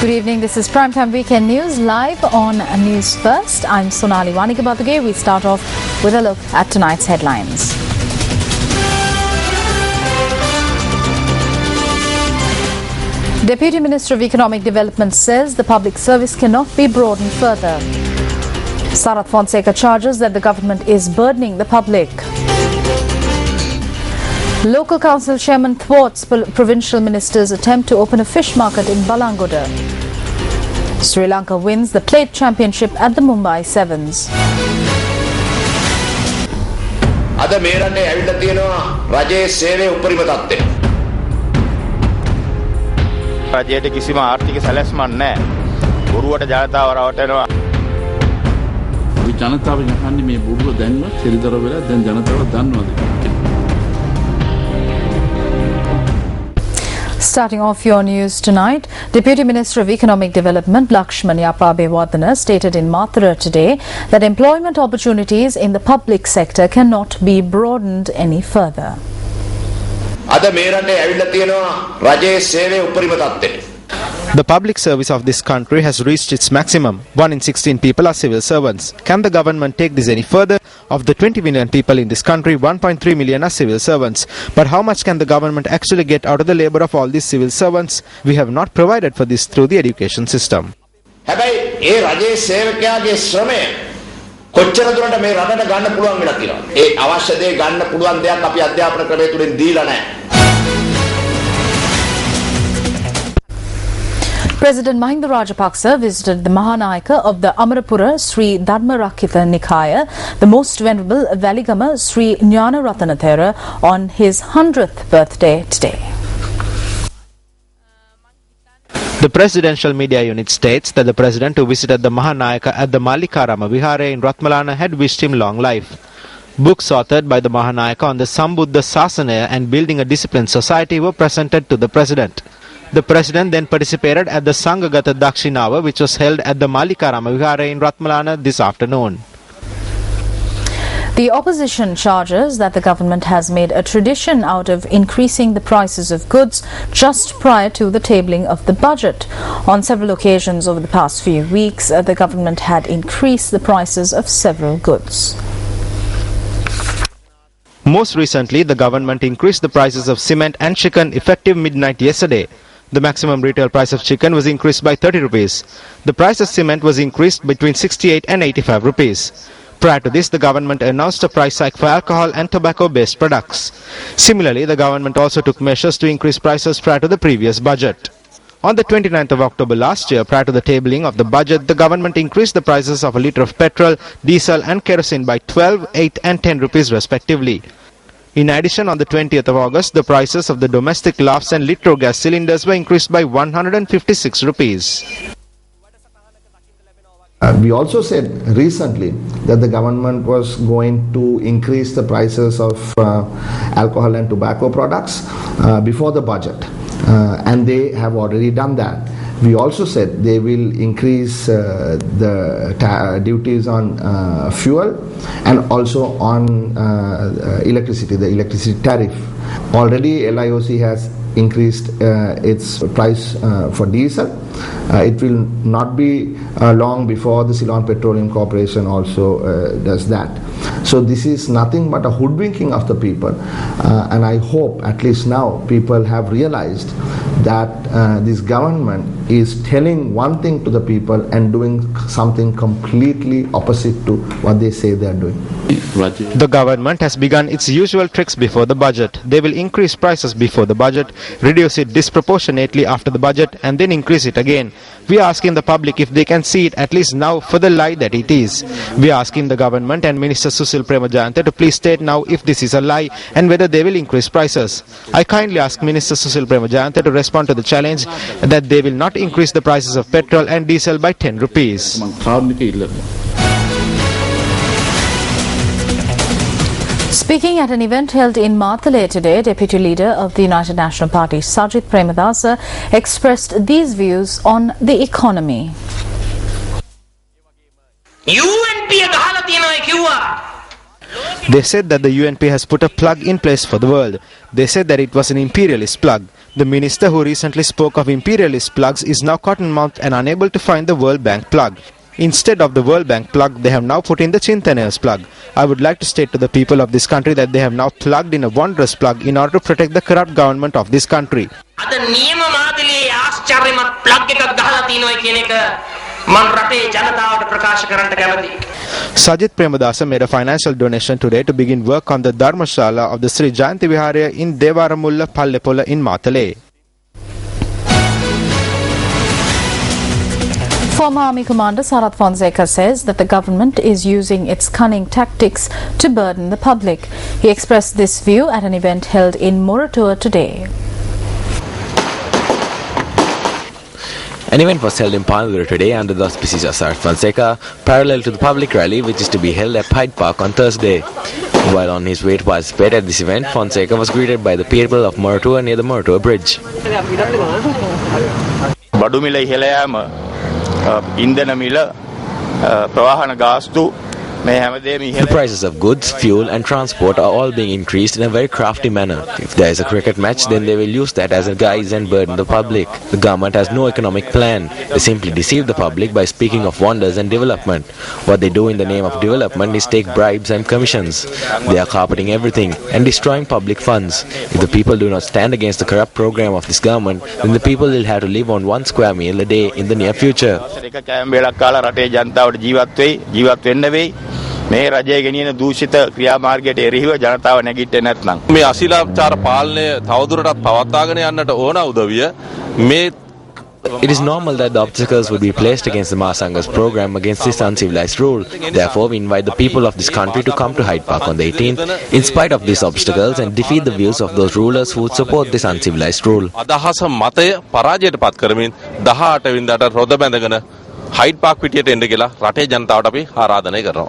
Good evening, this is Primetime Weekend News live on News First. I'm Sonali Wanigabadage. We start off with a look at tonight's headlines. Deputy Minister of Economic Development says the public service cannot be broadened further. Sarath Fonseca charges that the government is burdening the public. Local Council Chairman thwarts Provincial Minister's attempt to open a fish market in Balangoda. Sri Lanka wins the Plate Championship at the Mumbai Sevens. අද මේ රටේ ඇවිල්ලා තියෙනවා රජයේ සේවයේ උපරිම තත්ත්වය. රජයට කිසිම ආර්ථික සැලැස්මක් නැහැ. බොරුවට ජනතාව රවටනවා. අපි ජනතාව යහන්නේ මේ බොරුව දැන්වත් සිරිදර වෙලා දැන් ජනතාව දන්නවද? Starting off your news tonight, Deputy Minister of Economic Development Lakshman Yapabewardena stated in Mathura today that employment opportunities in the public sector cannot be broadened any further. අද මේ රටේ ඇවිල්ලා තියෙනවා රජයේ සේවයේ උපරිම තත්ත්වය. The public service of this country has reached its maximum. 1 in 16 people are civil servants. Can the government take this any further? Of the 20 million people in this country, 1.3 million are civil servants. But how much can the government actually get out of the labor of all these civil servants? We have not provided for this through the education system. හැබැයි ඒ රජයේ සේවකයාගේ ශ්‍රමය කොච්චර දුරට මේ රටට ගන්න පුළුවන් වෙලා තියෙනවා. ඒ අවශ්‍ය දේ ගන්න පුළුවන් දෙයක් අපි අධ්‍යාපන ක්‍රමය තුලින් දීලා නැහැ. President Mahinda Rajapaksa visited the Mahanayaka of the Amarapura Sri Dharmarakkhita Nikaya, the most venerable Valigama Sri Jnana Ratanathera, on his 100th birthday today. The presidential media unit states that the president who visited the Mahanayaka at the Malikarama Vihare in Ratmalana had wished him long life. Books authored by the Mahanayaka on the Sambuddha Sasanaya and building a disciplined society were presented to the president. The president then participated at the Sanghagata Dakshinava, which was held at the Malikarama Vihare in Ratmalana this afternoon. The opposition charges that the government has made a tradition out of increasing the prices of goods just prior to the tabling of the budget. On several occasions over the past few weeks, the government had increased the prices of several goods. Most recently, the government increased the prices of cement and chicken effective midnight yesterday. The maximum retail price of chicken was increased by 30 rupees. The price of cement was increased between 68 and 85 rupees. Prior to this, the government announced a price hike for alcohol and tobacco-based products. Similarly, the government also took measures to increase prices prior to the previous budget. On the 29th of October last year, prior to the tabling of the budget, the government increased the prices of a litre of petrol, diesel and kerosene by 12, 8 and 10 rupees respectively. In addition, on the 20th of August, the prices of the domestic laughs and litro gas cylinders were increased by 156 rupees. We also said recently that the government was going to increase the prices of alcohol and tobacco products before the budget, and they have already done that. We also said they will increase the duties on fuel and also on electricity, the electricity tariff. Already LIOC has increased its price for diesel. It will not be long before the Ceylon Petroleum Corporation also does that. So this is nothing but a hoodwinking of the people, and I hope at least now people have realized that this government is telling one thing to the people and doing something completely opposite to what they say they are doing. The government has begun its usual tricks before the budget. They will increase prices before the budget, reduce it disproportionately after the budget and then increase it again. We are asking the public if they can see it at least now for the lie that it is. We are asking the government and Minister Susil Premajayantha to please state now if this is a lie and whether they will increase prices. I kindly ask Minister Susil Premajayantha to respond to the challenge that they will not increase the prices of petrol and diesel by 10 rupees. Speaking at an event held in Matale today, Deputy Leader of the United National Party, Sajith Premadasa, expressed these views on the economy. They said that the UNP has put a plug in place for the world. They said that it was an imperialist plug. The minister who recently spoke of imperialist plugs is now cotton-mouthed and unable to find the World Bank plug. Instead of the World Bank plug, they have now put in the Chintanayers plug. I would like to state to the people of this country that they have now plugged in a wondrous plug in order to protect the corrupt government of this country. Sajit Premadasa made a financial donation today to begin work on the Dharmashala of the Sri Jayanti Viharaya in Devaramulla Pallepola in Matale. Former Army Commander Sarath Fonseca says that the government is using its cunning tactics to burden the public. He expressed this view at an event held in Moratoa today. An event was held in Panadura today under the auspices of Sarath Fonseca, parallel to the public rally which is to be held at Hyde Park on Thursday. While on his way to participate at this event, Fonseca was greeted by the people of Moratoa near the Moratoa Bridge. බඩුමිල ඉහළ යාම ඉන්ධන මිල ප්‍රවාහන ගාස්තු මේ හැමදේම ඉහළ. The prices of goods, fuel and transport are all being increased in a very crafty manner. If there is a cricket match, then they will use that as a guise and burden the public. The government has no economic plan. They simply deceive the public by speaking of wonders and development. What they do in the name of development is take bribes and commissions. They are carpeting everything and destroying public funds. If the people do not stand against the corrupt program of this government, then the people will have to live on 1 square meal a day in the near future. මේ රජයේ ගෙනියන දූෂිත ක්‍රියාමාර්ගයට එරෙහිව ජනතාව නැගිට්ටේ නැත්නම් මේ අශීලාචාර පාලනය තවදුරටත් පවත්වාගෙන යන්නට ඕන උදවිය මේ. It is normal that the obstacles would be placed against the Mahasanga's program against this uncivilized rule. Therefore, we invite the people of this country to come to Hyde Park on the 18th, in spite of these obstacles, and defeat the views of those rulers who would support this uncivilized rule. අදහස මතය පරාජයට පත් කරමින් 18 වෙනිදාට රොද බැඳගෙන Hyde Park පිටියට එන්න කියලා රටේ ජනතාවට අපි ආරාධනය කරනවා.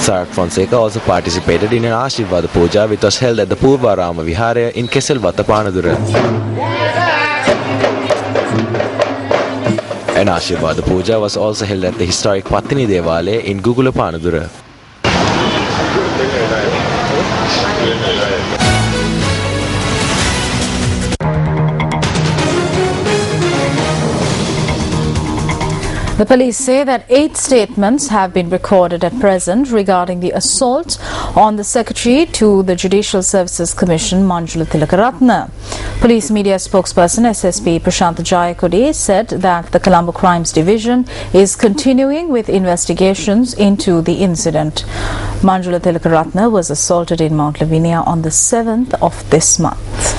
Sarath Fonseca also participated in an Ashirvada Puja which was held at the Purvarama Viharaya in Keselwatha, Panadura. An Ashirvada Puja was also held at the historic Pattini Devalaya in Gugula, Panadura. The police say that 8 statements have been recorded at present regarding the assault on the Secretary to the Judicial Services Commission, Manjula Tilakaratne. Police media spokesperson SSP Prashant Jayakode said that the Colombo Crimes Division is continuing with investigations into the incident. Manjula Tilakaratne was assaulted in Mount Lavinia on the 7th of this month.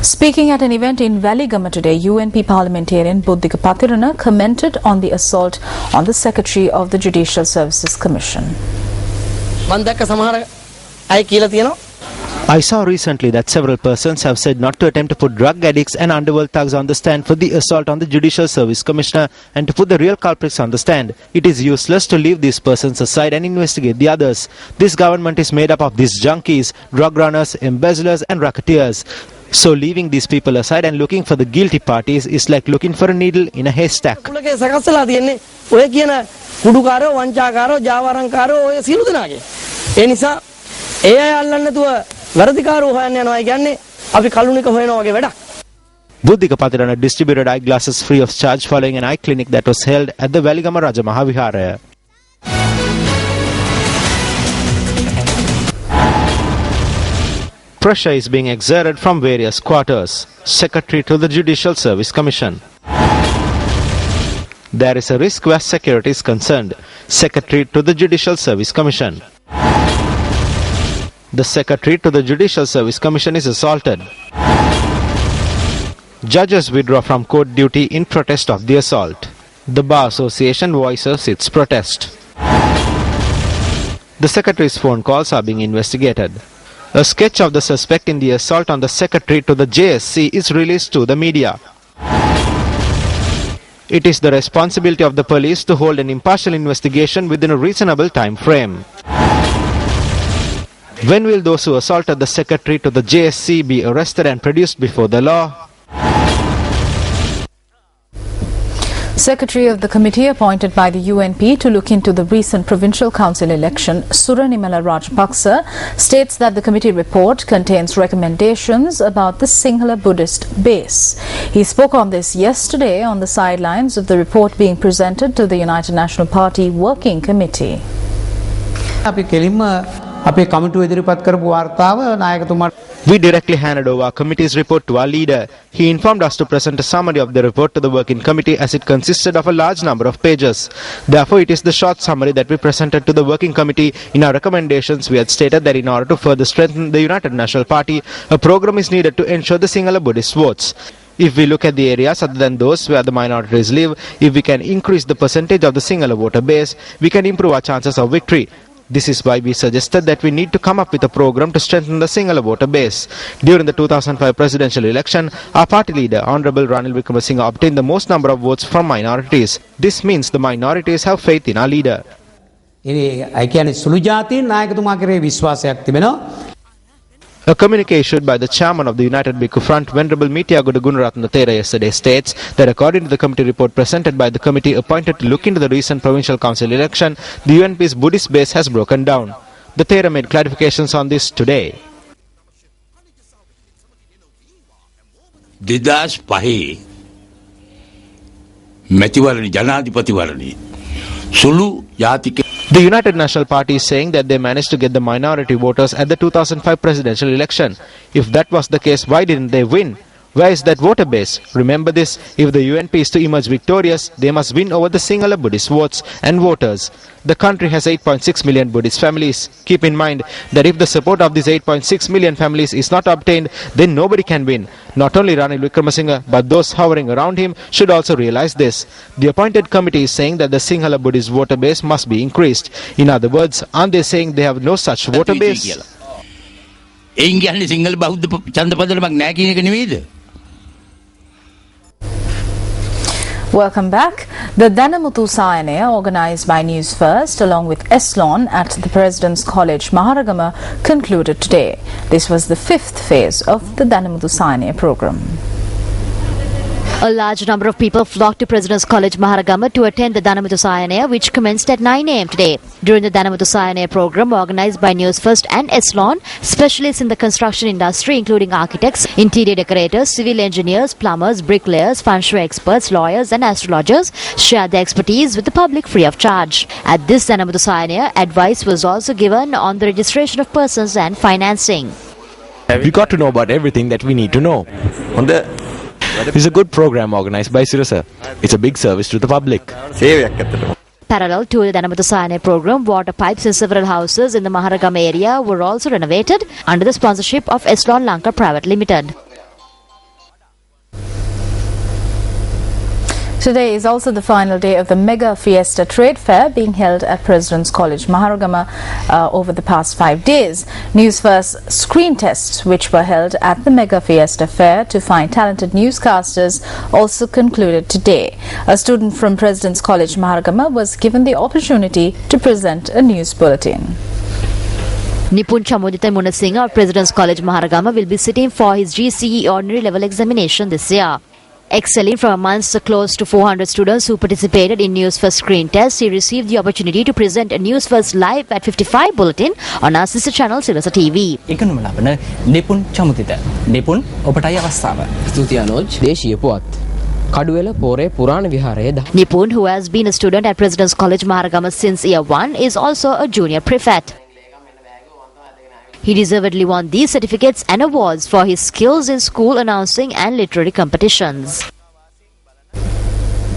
Speaking at an event in Valigama today, UNP parliamentarian Buddhika Pathirana commented on the assault on the Secretary of the Judicial Services Commission. I saw recently that several persons have said not to attempt to put drug addicts and underworld thugs on the stand for the assault on the Judicial Service Commissioner and to put the real culprits on the stand. It is useless to leave these persons aside and investigate the others. This government is made up of these junkies, drug runners, embezzlers and racketeers. So leaving these people aside and looking for the guilty parties is like looking for a needle in a haystack. Buddhika Pathirana distributed eyeglasses free of charge following an eye clinic that was held at the Valigama Raja Mahaviharaya. Pressure is being exerted from various quarters. Secretary to the Judicial Service Commission. There is a risk where security is concerned. Secretary to the Judicial Service Commission. The Secretary to the Judicial Service Commission is assaulted. Judges withdraw from court duty in protest of the assault. The Bar Association voices its protest. The Secretary's phone calls are being investigated. A sketch of the suspect in the assault on the Secretary to the JSC is released to the media. It is the responsibility of the police to hold an impartial investigation within a reasonable time frame. When will those who assaulted the Secretary to the JSC be arrested and produced before the law? Secretary of the committee appointed by the UNP to look into the recent provincial council election, Suranimala Rajapaksa, states that the committee report contains recommendations about the Sinhala Buddhist base. He spoke on this yesterday on the sidelines of the report being presented to the United National Party Working Committee. We directly handed over our committee's report to our leader. He informed us to present a summary of the report to the working committee as it consisted of a large number of pages. Therefore, it is the short summary that we presented to the working committee. In our recommendations, we had stated that in order to further strengthen the United National Party, a program is needed to ensure the Sinhala Buddhist votes. If we look at the areas other than those where the minorities live, if we can increase the percentage of the Sinhala voter base, we can improve our chances of victory. This is why we suggested that we need to come up with a program to strengthen the Sinhala voter base. During the 2005 presidential election, our party leader, Honorable Ranil Wickremesinghe, obtained the most number of votes from minorities. This means the minorities have faith in our leader. A communique issued by the chairman of the United Bhikkhu Front, Venerable Meetiyagoda Gunaratana Thera, yesterday states that according to the committee report presented by the committee appointed to look into the recent provincial council election, the UNP's Buddhist base has broken down. The Thera made clarifications on this today. 2005 මැතිවරණ ජනාධිපතිවරණේ සුළු ජාතික The United National Party is saying that they managed to get the minority voters at the 2005 presidential election. If that was the case, why didn't they win? Where is that voter base? Remember this, if the UNP is to emerge victorious, they must win over the Sinhala Buddhist votes and voters. The country has 8.6 million Buddhist families. Keep in mind that if the support of these 8.6 million families is not obtained, then nobody can win. Not only Ranil Wickremesinghe, but those hovering around him should also realize this. The appointed committee is saying that the Sinhala Buddhist voter base must be increased. In other words, aren't they saying they have no such voter base? Welcome back. The Danamuthu Sayanaya, organised by News First along with Eslon at the President's College, Maharagama, concluded today. This was the 5th phase of the Danamuthu Sayanaya programme. A large number of people flocked to President's College, Maharagama to attend the Danamuthu Sayanaya, which commenced at 9 a.m. today. During the Danamuthu Sayanaya program organised by News First and Eslon, specialists in the construction industry including architects, interior decorators, civil engineers, plumbers, bricklayers, feng shui experts, lawyers and astrologers shared their expertise with the public free of charge. At this Danamuthu Sayanaya, advice was also given on the registration of persons and financing. We got to know about everything that we need to know. It's a good program organised by Sirasa. It's a big service to the public. Parallel to the Danamuthu Sayanaya program, water pipes in several houses in the Maharagama area were also renovated under the sponsorship of Eslon Lanka Private Limited. Today is also the final day of the Mega Fiesta Trade Fair being held at President's College, Maharagama over the past 5 days. News First screen tests, which were held at the Mega Fiesta Fair to find talented newscasters, also concluded today. A student from President's College, Maharagama was given the opportunity to present a news bulletin. Nipun Chamudita Munasinghe of President's College, Maharagama will be sitting for his GCE ordinary level examination this year. Excelling from amongst the close to 400 students who participated in News First screen tests, he received the opportunity to present a News First live at 55 bulletin on our sister channel Sirasa TV. Nipun Chamudita. Nipun, ඔබටයි අවස්ථාව. ස්තුතියි අනෝජ්. දේශීය පුවත්. කඩුවෙල පෝරේ පුරාණ විහාරයේ Nipun, who has been a student at President's College Maharagama since year 1, is also a junior prefect. He deservedly won these certificates and awards for his skills in school announcing and literary competitions.